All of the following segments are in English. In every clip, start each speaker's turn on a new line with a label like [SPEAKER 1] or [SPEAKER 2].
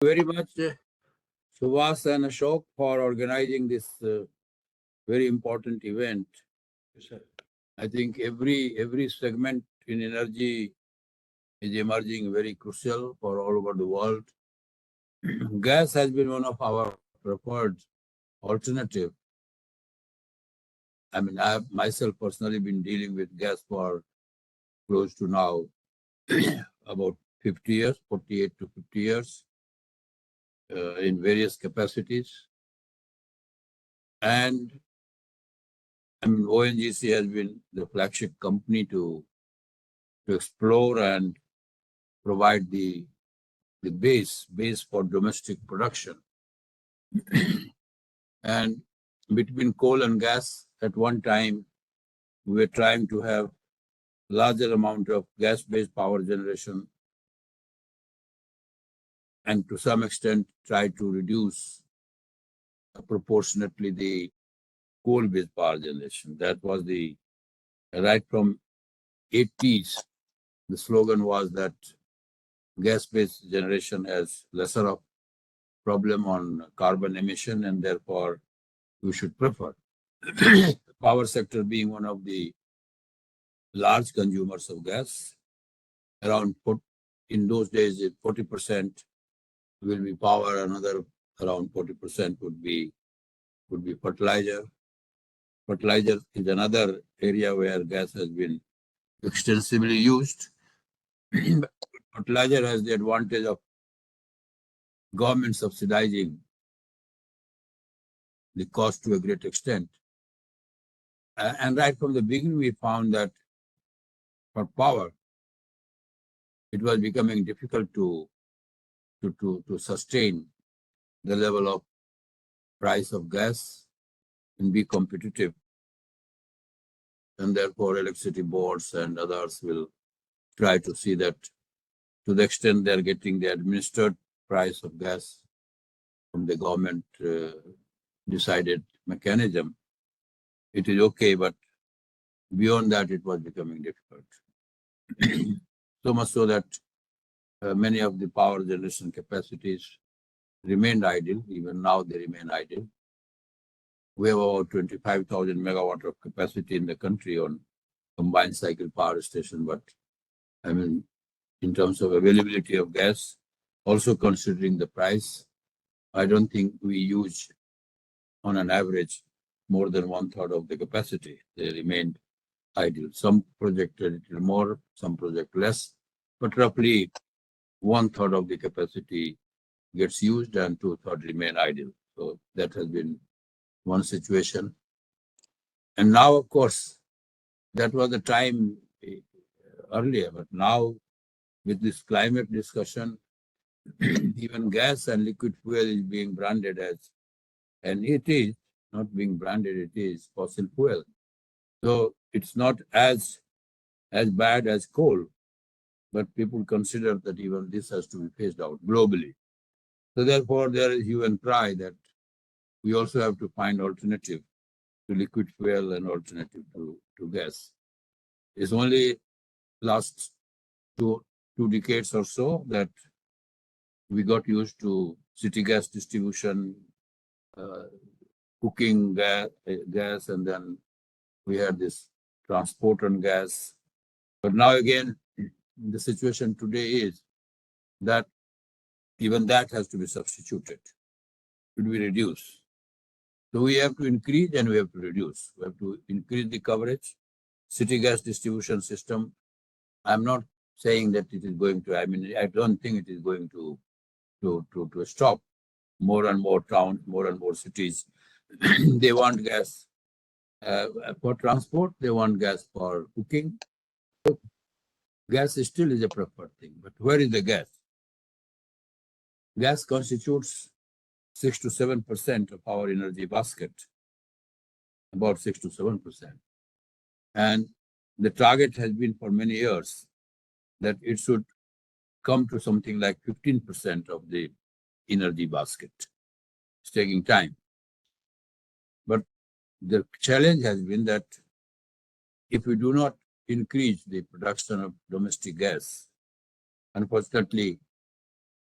[SPEAKER 1] Very much, Suvas and Ashok, for organizing this very important event.
[SPEAKER 2] Yes, sir.
[SPEAKER 1] I think every segment in energy is emerging very crucial for all over the world. Gas has been one of our preferred alternative. I mean, I have myself personally been dealing with gas for close to now about 50 years, 48 to 50 years, in various capacities. And I mean, ONGC has been the flagship company to explore and provide the base for domestic production. And between coal and gas, at one time, we were trying to have larger amount of gas-based power generation and to some extent try to reduce proportionately the coal-based power generation. That was the right from 80s. The slogan was that gas-based generation has lesser of problem on carbon emission, and therefore we should prefer. Power sector being one of the large consumers of gas, around in those days 40% will be power, another around 40% would be fertilizer. Fertilizer is another area where gas has been extensively used. Fertilizer has the advantage of government subsidizing the cost to a great extent. And right from the beginning, we found that for power, it was becoming difficult to sustain the level of price of gas and be competitive. And therefore, electricity boards and others will try to see that to the extent they're getting the administered price of gas from the government decided mechanism, it is okay, but beyond that, it was becoming difficult. So much so that many of the power generation capacities remained idle. Even now, they remain idle. We have about 25,000 megawatt of capacity in the country on combined cycle power station. But I mean, in terms of availability of gas, also considering the price, I don't think we use on an average more than one third of the capacity. They remained idle. Some project a little more, some project less, but roughly one third of the capacity gets used and two thirds remain idle. So that has been one situation. And now, of course, that was the time earlier, but now with this climate discussion, even gas and liquid fuel is being branded as, and it is not being branded, it is fossil fuel. So it's not as bad as coal, but people consider that even this has to be phased out globally. So therefore, there is hue and cry that we also have to find alternative to liquid fuel and alternative to gas. It's only last two decades or so that we got used to city gas distribution, uh, cooking gas, and then we had this transport on gas. But now again, the situation today is that even that has to be substituted, should be reduced. So we have to increase and we have to reduce. We have to increase the coverage. City gas distribution system, I'm not saying that it is going to, I mean, I don't think it is going to stop. More and more towns, more and more cities, they want gas for transport, they want gas for cooking. So gas still is a preferred thing. But where is the gas? Gas constitutes 6 to 7% of our energy basket, about 6 to 7%. And the target has been for many years that it should come to something like 15% of the energy basket. It's taking time. But the challenge has been that if we do not increase the production of domestic gas, unfortunately,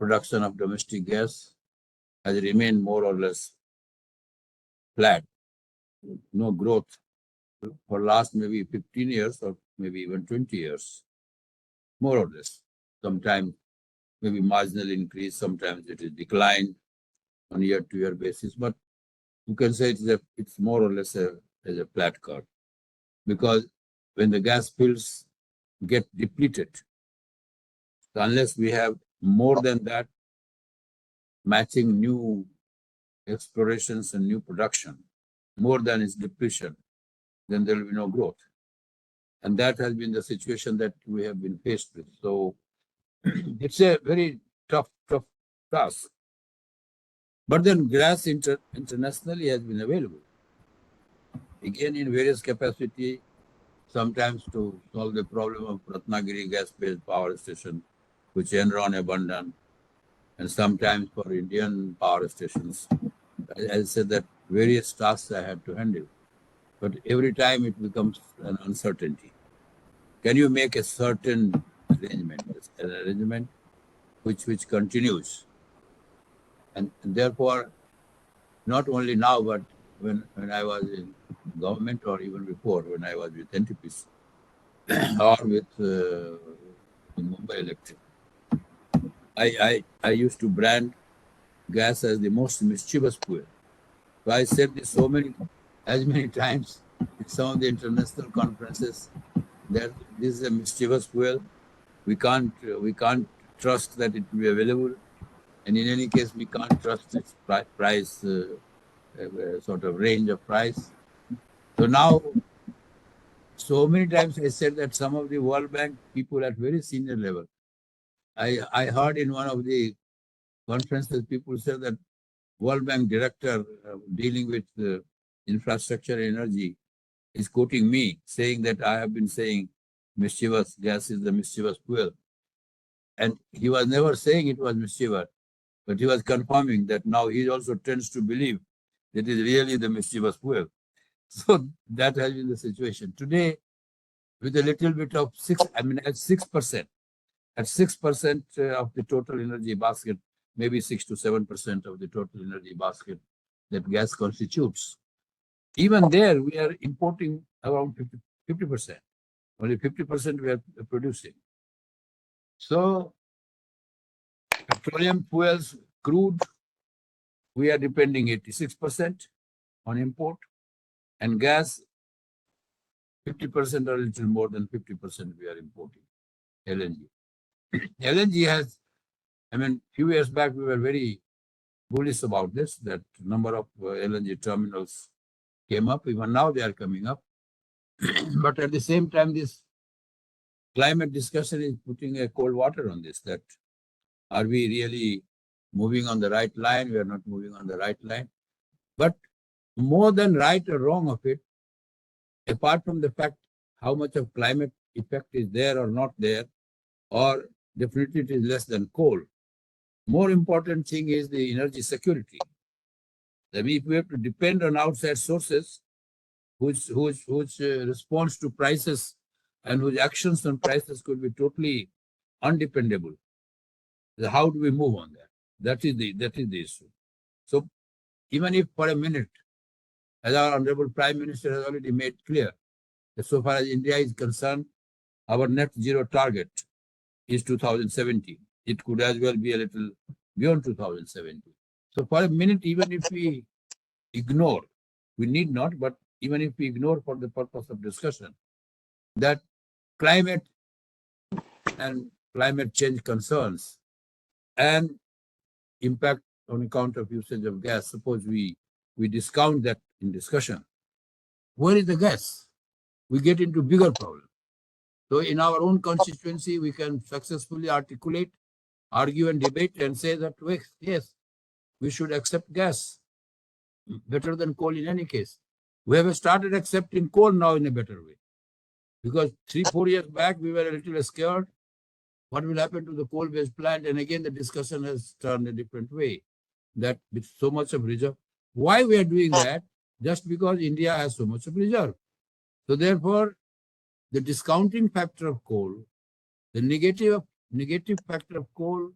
[SPEAKER 1] production of domestic gas has remained more or less flat, no growth for last maybe 15 years or maybe even 20 years, more or less. Sometimes maybe marginal increase, sometimes it is decline on year-to-year basis, but you can say it's more or less as a flat curve, because when the gas fields get depleted, unless we have more than that matching new explorations and new production, more than its depletion, then there will be no growth. And that has been the situation that we have been faced with. So it's a very tough task. But then gas internationally has been available, again in various capacity, sometimes to solve the problem of Ratnagiri gas-based power station, which Enron abandoned, and sometimes for Indian power stations. I said that various tasks I had to handle, but every time it becomes an uncertainty. Can you make a certain arrangement, an arrangement which continues? And therefore, not only now, but when I was in government or even before, when I was with NTPC or with Mumbai Electric, I used to brand gas as the most mischievous fuel. So I said this as many times in some of the international conferences, that this is a mischievous fuel. We can't trust that it will be available, and in any case, we can't trust its price, sort of range of price. So now, so many times I said that some of the World Bank people at very senior level, I heard in one of the conferences, people said that World Bank director dealing with infrastructure and energy is quoting me, saying that I have been saying mischievous gas is the mischievous fuel. And he was never saying it was mischievous, but he was confirming that now he also tends to believe that it is really the mischievous fuel. So that has been the situation. Today, with a little bit of at 6%, at 6% of the total energy basket, maybe 6 to 7% of the total energy basket that gas constitutes. Even there, we are importing around 50%. Only 50% we are producing. So, petroleum fuels, crude, we are depending 86% on import, and gas, 50% or a little more than 50% we are importing, LNG. LNG has, few years back, we were very bullish about this, that number of LNG terminals came up. Even now they are coming up. But at the same time, this climate discussion is putting a cold water on this, that are we really moving on the right line? We are not moving on the right line. But more than right or wrong of it, apart from the fact how much of climate effect is there or not there, or definitely it is less than coal, more important thing is the energy security. That if we have to depend on outside sources, whose response to prices and whose actions on prices could be totally undependable, how do we move on that? That is the issue. So even if for a minute, as our Honorable Prime Minister has already made clear, that so far as India is concerned, our net zero target is 2070. It could as well be a little beyond 2070. So for a minute, even if we ignore, we need not, but even if we ignore for the purpose of discussion, that climate and climate change concerns and impact on account of usage of gas, suppose we discount that in discussion, where is the gas? We get into bigger problems. So in our own constituency, we can successfully articulate, argue and debate and say that, yes, we should accept gas better than coal in any case. We have started accepting coal now in a better way. Because 3-4 years back, we were a little scared. What will happen to the coal-based plant? And again, the discussion has turned a different way. That with so much of reserve. Why we are doing that? Just because India has so much of reserve. So therefore, the discounting factor of coal, the negative factor of coal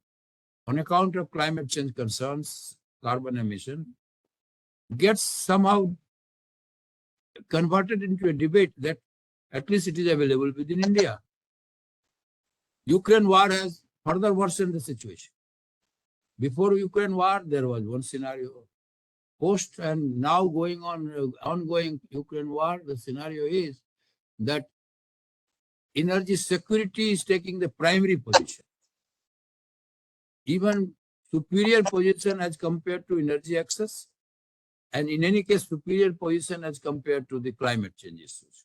[SPEAKER 1] on account of climate change concerns, carbon emission, gets somehow converted into a debate that at least it is available within India. Ukraine war has further worsened the situation. Before Ukraine war, there was one scenario. Post and now going on, ongoing Ukraine war, the scenario is that energy security is taking the primary position, even superior position as compared to energy access, and in any case, superior position as compared to the climate change issues.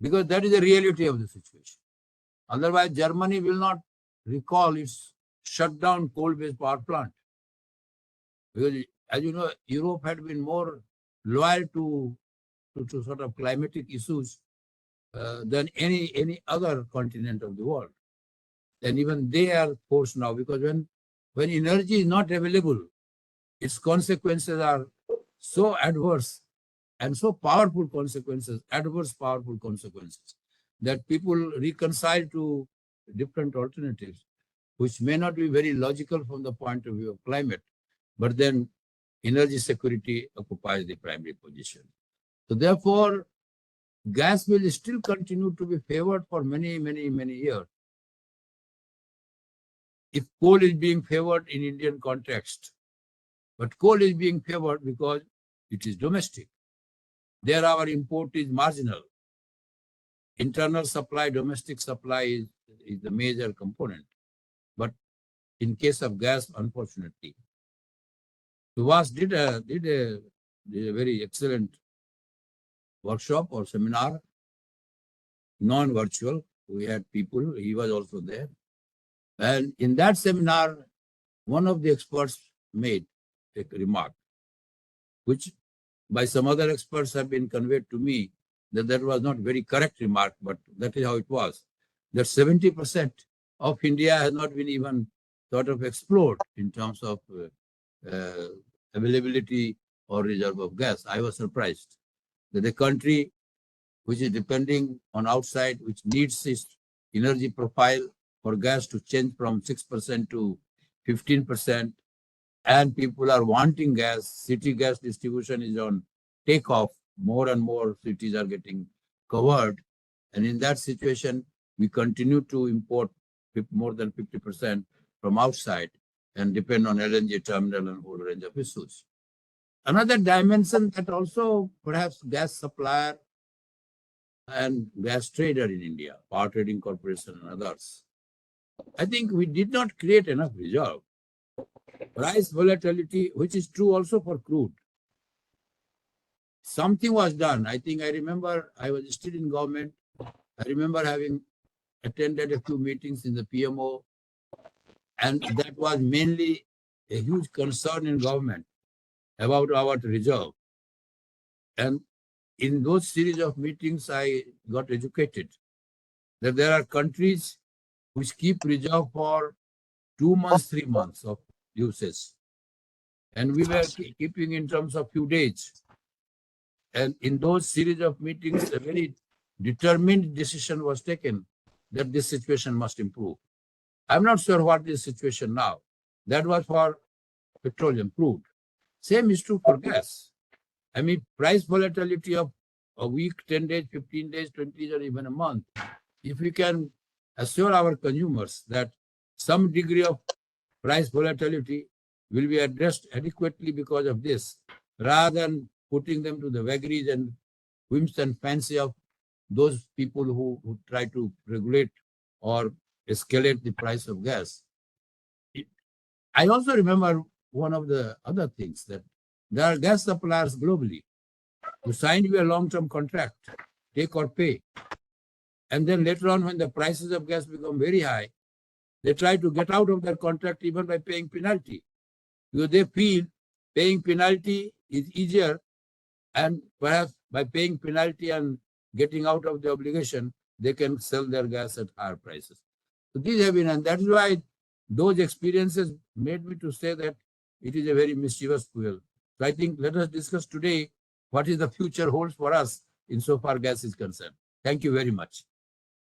[SPEAKER 1] Because that is the reality of the situation. Otherwise, Germany will not recall its shut down coal-based power plant. Because, as you know, Europe had been more loyal to sort of climatic issues than any other continent of the world. And even they are forced now, because when energy is not available, its consequences are so adverse and so powerful consequences, adverse powerful consequences, that people reconcile to different alternatives, which may not be very logical from the point of view of climate, but then energy security occupies the primary position. So therefore, gas will still continue to be favored for many, many, many years. If coal is being favored in Indian context, but coal is being favored because it is domestic. There our import is marginal. Internal supply, domestic supply is the major component. But in case of gas, unfortunately, Suvas did a very excellent workshop or seminar, non-virtual. We had people, he was also there. And in that seminar, one of the experts made a remark, which by some other experts have been conveyed to me that was not very correct remark, but that is how it was. That 70% of India has not been even sort of explored in terms of availability or reserve of gas. I was surprised that a country which is depending on outside, which needs its energy profile for gas to change from 6% to 15%, and people are wanting gas. City gas distribution is on takeoff. More and more cities are getting covered. And in that situation, we continue to import more than 50% from outside and depend on LNG terminal and a whole range of issues. Another dimension that also perhaps gas supplier and gas trader in India, Power Trading Corporation and others, I think we did not create enough reserve. Price volatility, which is true also for crude. Something was done. I think I remember I was still in government. I remember having attended a few meetings in the PMO, and that was mainly a huge concern in government about our reserve. And in those series of meetings, I got educated that there are countries which keep reserve for 2 months, 3 months of usage. And we were keeping in terms of few days. And in those series of meetings, a very determined decision was taken that this situation must improve. I'm not sure what is the situation now. That was for petroleum, crude. Same is true for gas. I mean, price volatility of a week, 10 days, 15 days, 20 days, or even a month. If we can assure our consumers that some degree of price volatility will be addressed adequately because of this, rather than putting them to the vagaries and whims and fancy of those people who try to regulate or escalate the price of gas. I also remember one of the other things, that there are gas suppliers globally who sign you a long-term contract, take or pay. And then later on, when the prices of gas become very high, they try to get out of their contract even by paying penalty. Because they feel paying penalty is easier, and perhaps by paying penalty and getting out of the obligation, they can sell their gas at higher prices. So these have been, and that is why those experiences made me to say that it is a very mischievous fuel. So I think let us discuss today what is the future holds for us insofar gas is concerned. Thank you very much.